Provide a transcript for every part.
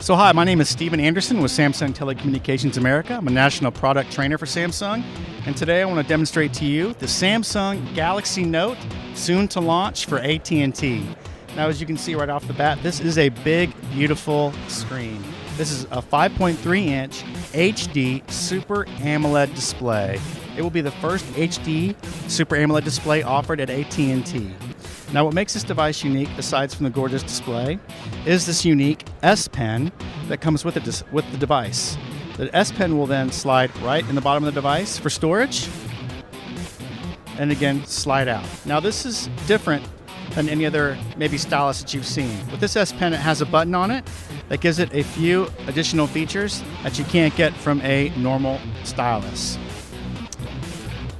So hi, my name is Steven Anderson with Samsung Telecommunications America. I'm a national product trainer for Samsung, and today I want to demonstrate to you the Samsung Galaxy Note, soon to launch for AT&T. Now, as you can see right off the bat, this is a big, beautiful screen. This is a 5.3-inch HD Super AMOLED display. It will be the first HD Super AMOLED display offered at AT&T. Now, what makes this device unique, aside from the gorgeous display, is this unique S Pen that comes with the device. The S Pen will then slide right in the bottom of the device for storage, and again, slide out. Now, this is different than any other maybe stylus that you've seen. With this S Pen, it has a button on it that gives it a few additional features that you can't get from a normal stylus.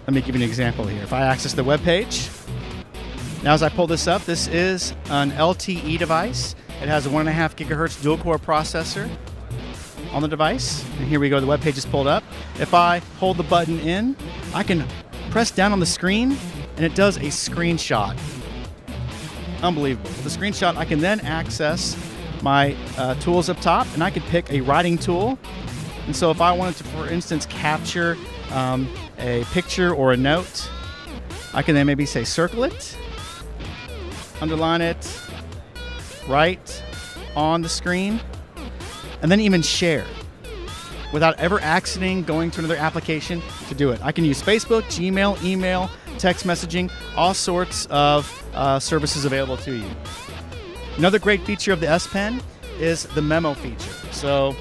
Let me give you an example here. If I access the web page, now as I pull this up, this is an LTE device. It has a 1.5 gigahertz dual-core processor on the device. And here we go, the web page is pulled up. If I hold the button in, I can press down on the screen and it does a screenshot. Unbelievable. With the screenshot, I can then access my tools up top, and I could pick a writing tool. And so if I wanted to, for instance, capture a picture or a note, I can then maybe say circle it, underline it, right on the screen, and then even share without ever accidentally going to another application to do it. I can use Facebook, Gmail, email, text messaging, all sorts of services available to you. Another great feature of the S Pen is the memo feature. So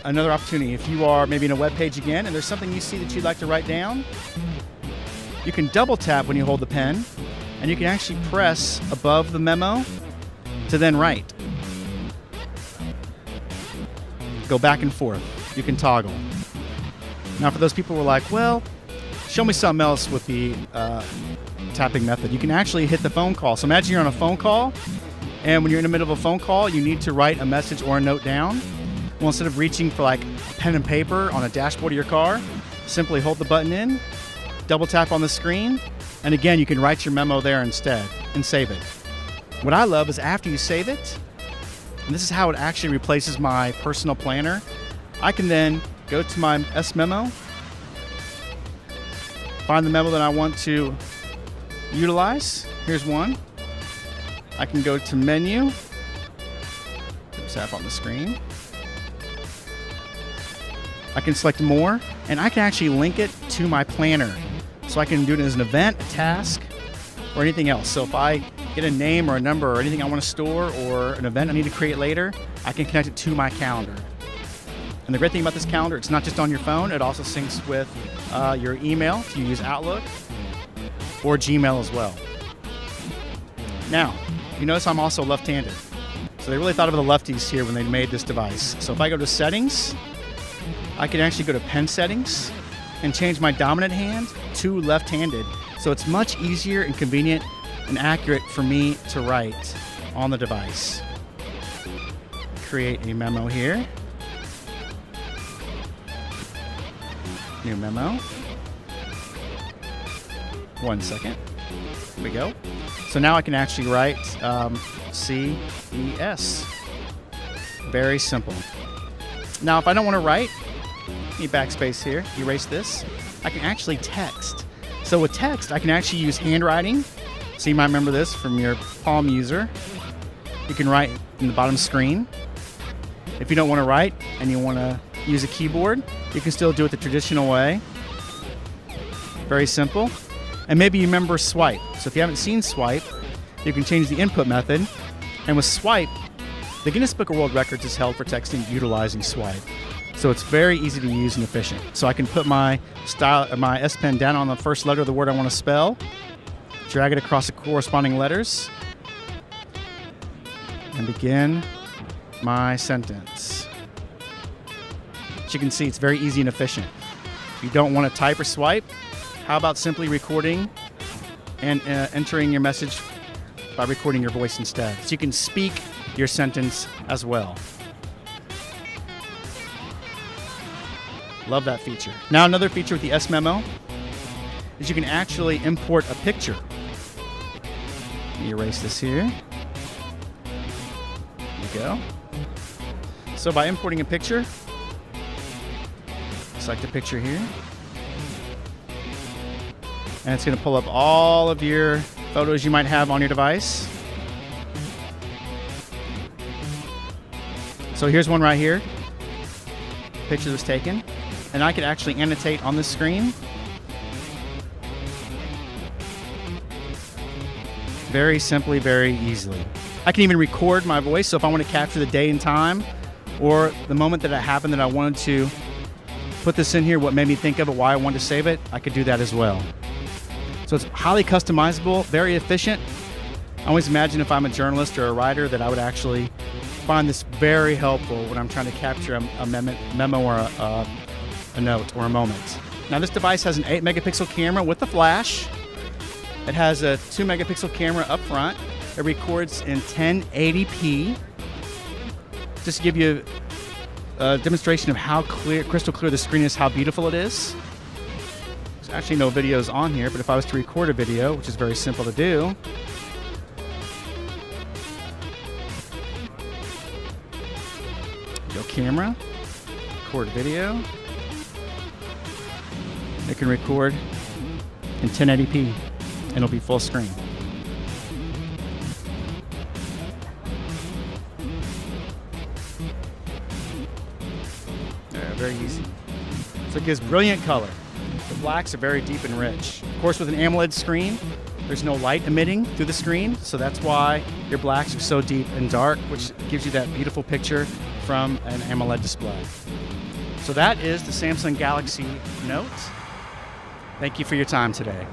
another opportunity, if you are maybe in a web page again and there's something you see that you'd like to write down, you can double tap when you hold the pen, and you can actually press above the memo to then write. Go back and forth. You can toggle. Now, for those people who are like, well, show me something else with the tapping method, you can actually hit the phone call. So imagine you're on a phone call, and when you're in the middle of a phone call, you need to write a message or a note down. Well, instead of reaching for like pen and paper on a dashboard of your car, simply hold the button in, double tap on the screen, and again, you can write your memo there instead and save it. What I love is after you save it, and this is how it actually replaces my personal planner, I can then go to my S Memo, find the memo that I want to utilize. Here's one. I can go to Menu, tap on the screen. I can select More, and I can actually link it to my planner. So I can do it as an event, a task, or anything else. So if I get a name or a number or anything I want to store or an event I need to create later, I can connect it to my calendar. And the great thing about this calendar, it's not just on your phone, it also syncs with your email if you use Outlook or Gmail as well. Now, you notice I'm also left-handed. So they really thought of the lefties here when they made this device. So if I go to Settings, I can actually go to Pen Settings and change my dominant hand to left-handed. So it's much easier and convenient and accurate for me to write on the device. Create a memo here. New memo. 1 second. Here we go. So now I can actually write CES. Very simple. Now, if I don't want to write, need backspace here, erase this. I can actually text. So with text, I can actually use handwriting. So you might remember this from your Palm user. You can write in the bottom screen. If you don't want to write and you want to use a keyboard, you can still do it the traditional way. Very simple. And maybe you remember swipe. So if you haven't seen swipe, you can change the input method. And with swipe, the Guinness Book of World Records is held for texting utilizing swipe. So it's very easy to use and efficient. So I can put my S Pen down on the first letter of the word I want to spell, drag it across the corresponding letters, and begin my sentence. As you can see, it's very easy and efficient. If you don't want to type or swipe, how about simply recording and entering your message by recording your voice instead? So you can speak your sentence as well. Love that feature. Now, another feature with the S Memo is you can actually import a picture. Let me erase this here. There you go. So by importing a picture, select the picture here, and it's going to pull up all of your photos you might have on your device. So here's one right here. Picture was taken, and I could actually annotate on this screen. Very simply, very easily. I can even record my voice, so if I want to capture the day and time or the moment that it happened that I wanted to put this in here, what made me think of it, why I wanted to save it, I could do that as well. So it's highly customizable, very efficient. I always imagine if I'm a journalist or a writer that I would actually find this very helpful when I'm trying to capture a memo or a note or a moment. Now this device has an 8 megapixel camera with a flash. It has a 2 megapixel camera up front. It records in 1080p. Just to give you a demonstration of how clear, crystal clear the screen is, how beautiful it is. There's actually no videos on here, but if I was to record a video, which is very simple to do, go camera, record video. It can record in 1080p. And it'll be full screen. Very easy. So it gives brilliant color. The blacks are very deep and rich. Of course, with an AMOLED screen, there's no light emitting through the screen, so that's why your blacks are so deep and dark, which gives you that beautiful picture from an AMOLED display. So that is the Samsung Galaxy Note. Thank you for your time today.